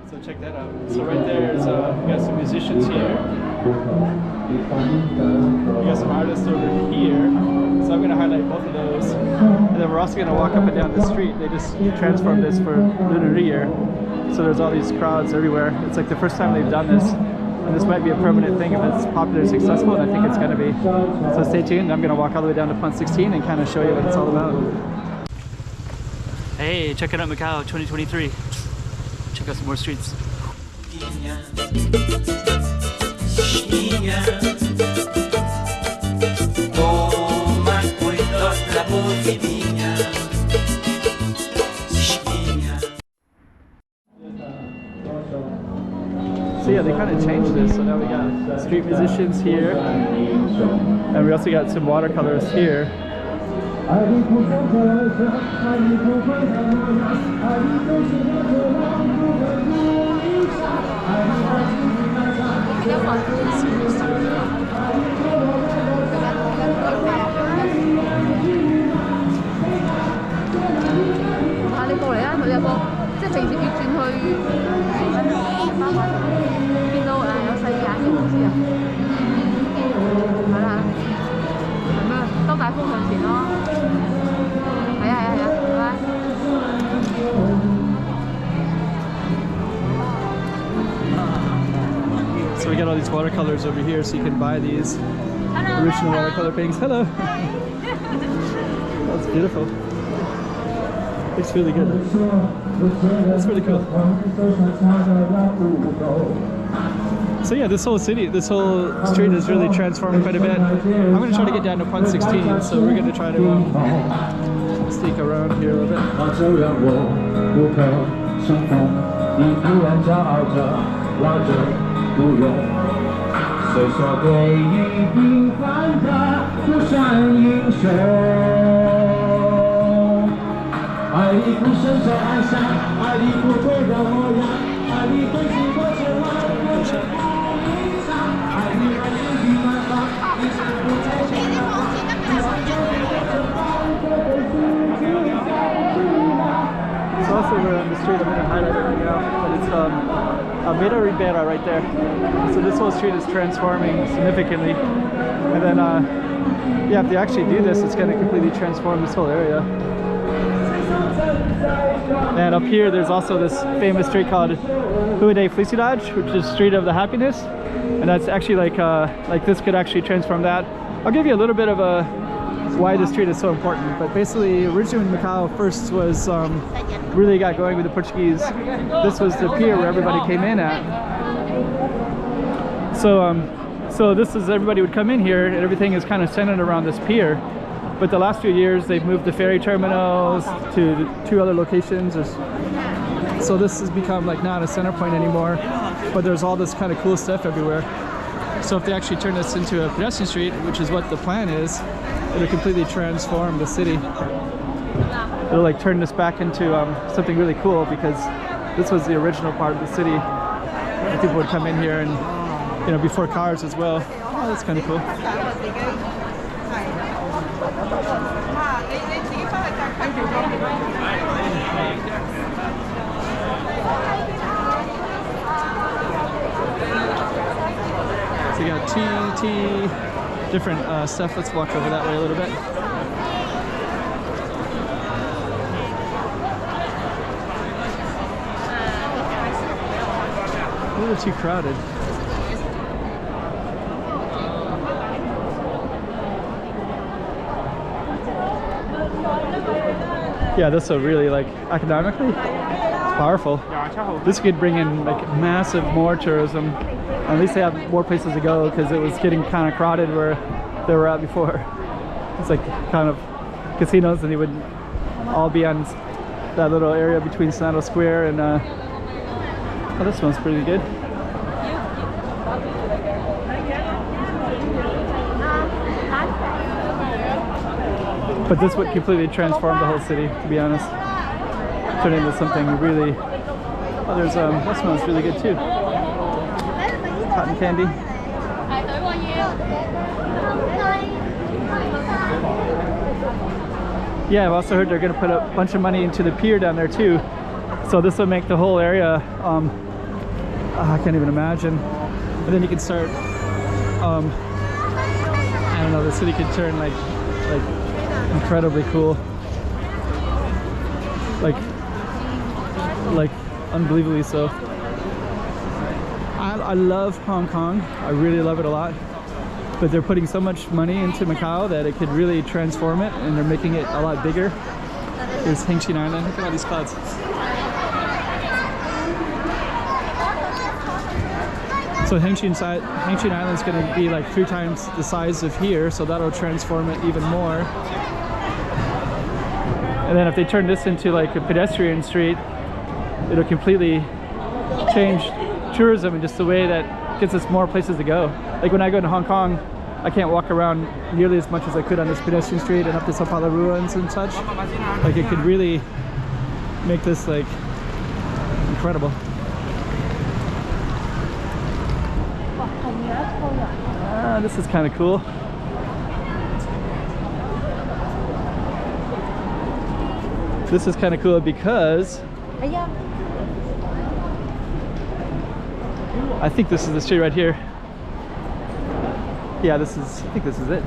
So check that out. So right there's we got some musicians here. We got some artists over here. So I'm going to highlight both of those. And then we're also going to walk up and down the street. They just transformed this for Lunar New Year. So there's all these crowds everywhere. It's like the first time they've done this. And this might be a permanent thing if it's popular and successful, and I think it's going to be. So stay tuned. I'm going to walk all the way down to Pont 16 and kind of show you what it's all about. Hey, checking out Macau 2023. Check out some more streets. So yeah, they kind of changed this, so now we got street musicians here, and we also got some watercolors here. So we got all these watercolors over here, so you can buy these original watercolor paintings. Hello! That's beautiful. Looks really good. That's really cool. So yeah, this whole city, this whole street is really transformed quite a bit. I'm going to try to get down to Pont 16, so we're going to try to sneak around here a little So also we're on the street, I'm going to highlight it right now, but it's Avenida de Ribeiro right there. So this whole street is transforming significantly, and then yeah, if they actually do this, it's going to completely transform this whole area. And up here there's also this famous street called Rua de Felicidade, which is Street of the Happiness, and that's actually like this could actually transform that. I'll give you a little bit of a why the street is so important, but basically originally when Macau first was really got going with the Portuguese, this was the pier where everybody came in at. So this is, everybody would come in here and everything is kind of centered around this pier. But the last few years they've moved the ferry terminals to 2 other locations. So this has become like not a center point anymore, but there's all this kind of cool stuff everywhere. So if they actually turn this into a pedestrian street, which is what the plan is, it'll completely transform the city. It'll like turn this back into something really cool, because this was the original part of the city. And people would come in here and, you know, before cars as well. Oh, that's kind of cool. So you got tea, different stuff. Let's walk over that way a little bit. A little too crowded. Yeah, this will really, like, economically, it's powerful. This could bring in like massive more tourism. At least they have more places to go, because it was getting kind of crowded where they were at before. It's like kind of casinos, and they would all be on that little area between Senado Square and oh, this smells pretty good. But this would completely transform the whole city, to be honest. Turn it into something really. Oh, there's that smells really good too. Cotton candy. Yeah, I've also heard they're going to put a bunch of money into the pier down there too. So this will make the whole area I can't even imagine. And then you can start, I don't know, the city could turn like incredibly cool. Like unbelievably so. I love Hong Kong. I really love it a lot. But they're putting so much money into Macau that it could really transform it, and they're making it a lot bigger. There's Hengqin Island. Look at all these clouds. So Hengqin Island is going to be like 3 times the size of here, so that'll transform it even more. And then if they turn this into like a pedestrian street, it'll completely change tourism in just a way that gets us more places to go. Like when I go to Hong Kong, I can't walk around nearly as much as I could on this pedestrian street and up to Sao Paulo ruins and such. Like it could really make this like incredible. This is kind of cool. This is kind of cool because I think this is the street right here. Yeah, I think this is it.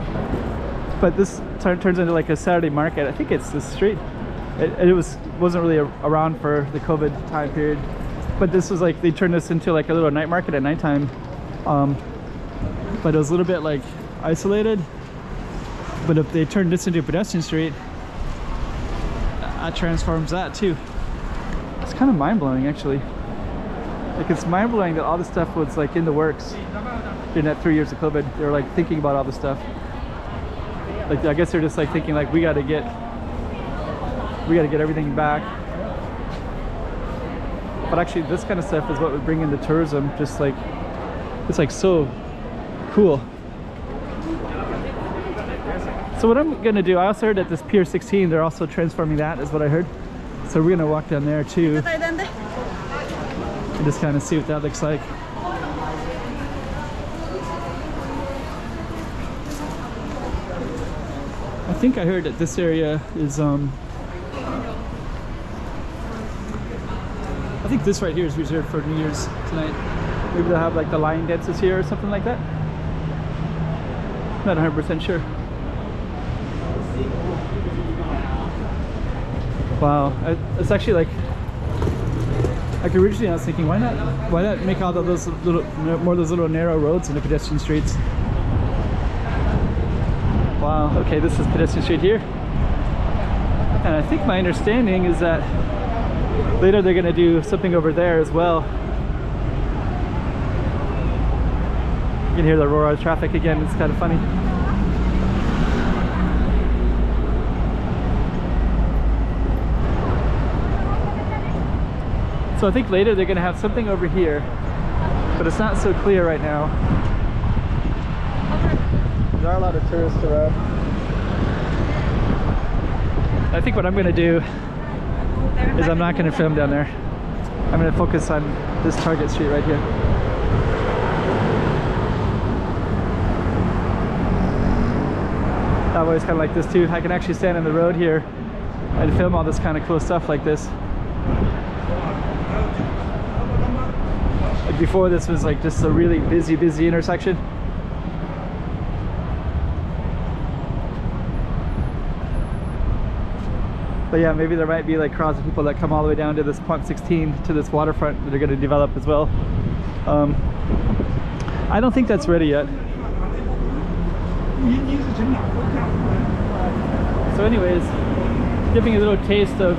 But this turns into like a Saturday market. I think it's this street. It wasn't really around for the COVID time period. But this was like, they turned this into like a little night market at nighttime. But it was a little bit like isolated. But if they turned this into a pedestrian street, that transforms that too. It's kind of mind-blowing actually. Like it's mind-blowing that all this stuff was like in the works during that 3 years of COVID. They were like thinking about all this stuff. Like I guess they're just like thinking like we gotta get everything back. But actually this kind of stuff is what would bring in the tourism. Just like it's like so cool. So what I'm gonna do, I also heard that this Pier 16, they're also transforming that, is what I heard. So we're gonna walk down there too and just kind of see what that looks like. I think I heard that this area is I think this right here is reserved for New Year's tonight. Maybe they'll have like the lion dances here or something like that. Not 100% sure. Wow, it's actually like originally I was thinking, why not make all of those little more of those little narrow roads into pedestrian streets? Wow, okay, this is pedestrian street here. And I think my understanding is that later they're gonna do something over there as well. You can hear the roar of traffic again, it's kind of funny. So I think later they're gonna have something over here, but it's not so clear right now. There are a lot of tourists around. I think what I'm gonna do is I'm not gonna film down there. I'm gonna focus on this Target Street right here. I've always kind of liked this too. I can actually stand on the road here and film all this kind of cool stuff like this. Like before, this was like just a really busy intersection. But yeah, maybe there might be like crowds of people that come all the way down to this Pont 16, to this waterfront that are going to develop as well. I don't think that's ready yet. So anyways, giving a little taste of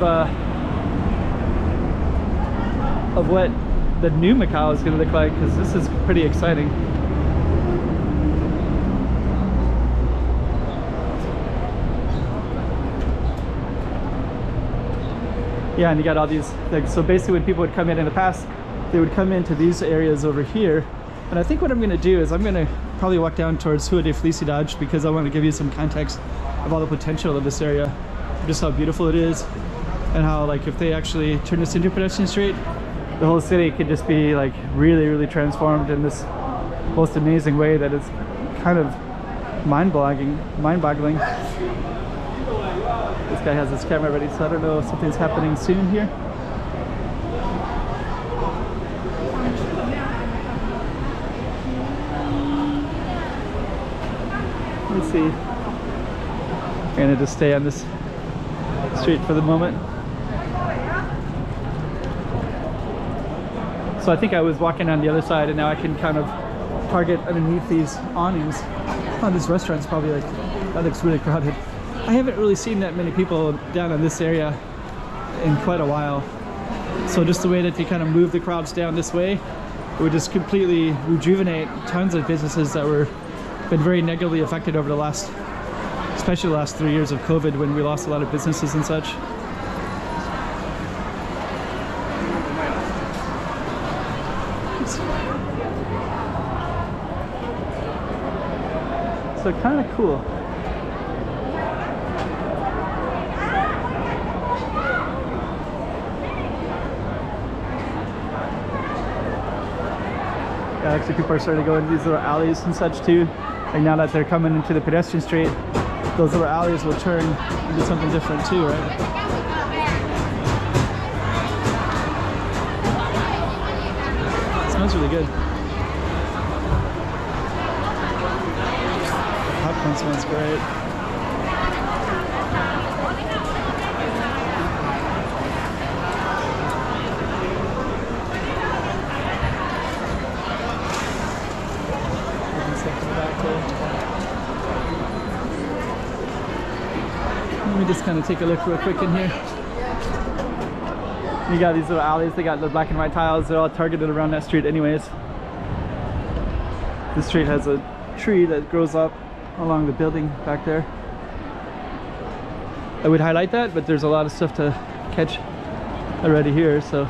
what the new Macau is going to look like, because this is pretty exciting. Yeah, and you got all these, like, so basically when people would come in the past, they would come into these areas over here. And I think what I'm going to do is I'm going to probably walk down towards Rua de Felicidade, because I want to give you some context of all the potential of this area, just how beautiful it is, and how like if they actually turn this into a pedestrian street, the whole city could just be like really transformed in this most amazing way that it's kind of mind-boggling. This guy has his camera ready, so I don't know if something's happening soon here. see. We're gonna just stay on this street for the moment. So I think I was walking on the other side, and now I can kind of target underneath these awnings. Oh, this restaurant's probably like, that looks really crowded. I haven't really seen that many people down in this area in quite a while. So just the way that they kind of move the crowds down this way, it would just completely rejuvenate tons of businesses that were been very negatively affected over the last, especially the last 3 years of COVID, when we lost a lot of businesses and such. So kind of cool. Yeah, actually people are starting to go into these little alleys and such too. Like now that they're coming into the pedestrian street, those little alleys will turn into something different too, right? It smells really good. Popcorn smells great. Let me just kind of take a look real quick in here. You got these little alleys, they got the black and white tiles, they're all targeted around that street anyways. This street has a tree that grows up along the building back there. I would highlight that, but there's a lot of stuff to catch already here, so.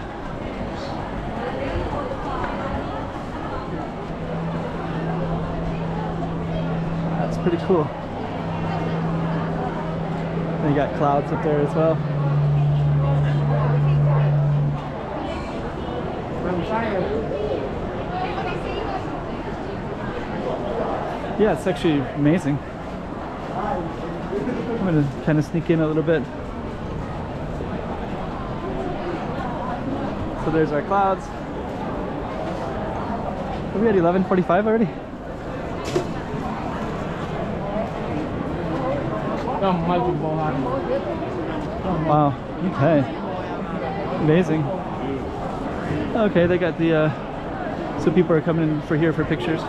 That's pretty cool. And you got clouds up there as well. Yeah, it's actually amazing. I'm gonna kind of sneak in a little bit. So there's our clouds. Are we at 11:45 already? Wow, okay. Amazing. Okay, they got the, so people are coming in for here for pictures.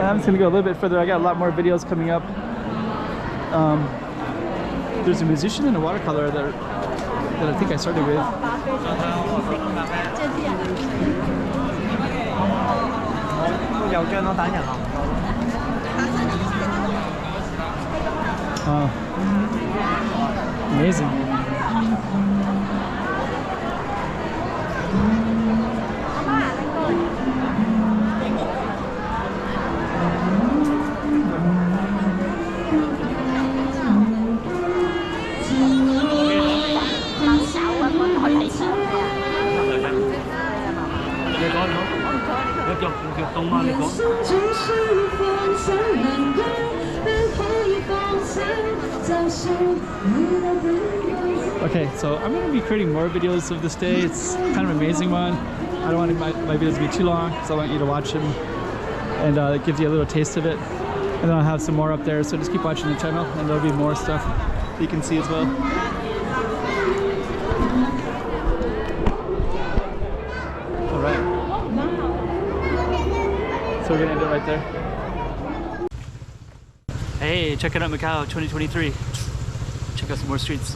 I'm just gonna go a little bit further. I got a lot more videos coming up. There's a musician and a watercolor that I think I started with. Amazing. Okay, so I'm going to be creating more videos of this day. It's kind of an amazing one. I don't want my videos to be too long, so I want you to watch them, and it gives you a little taste of it. And then I'll have some more up there, so just keep watching the channel, and there'll be more stuff you can see as well. Alright. So we're going to end it right there. Hey, check it out, Macau 2023. Check out some more streets.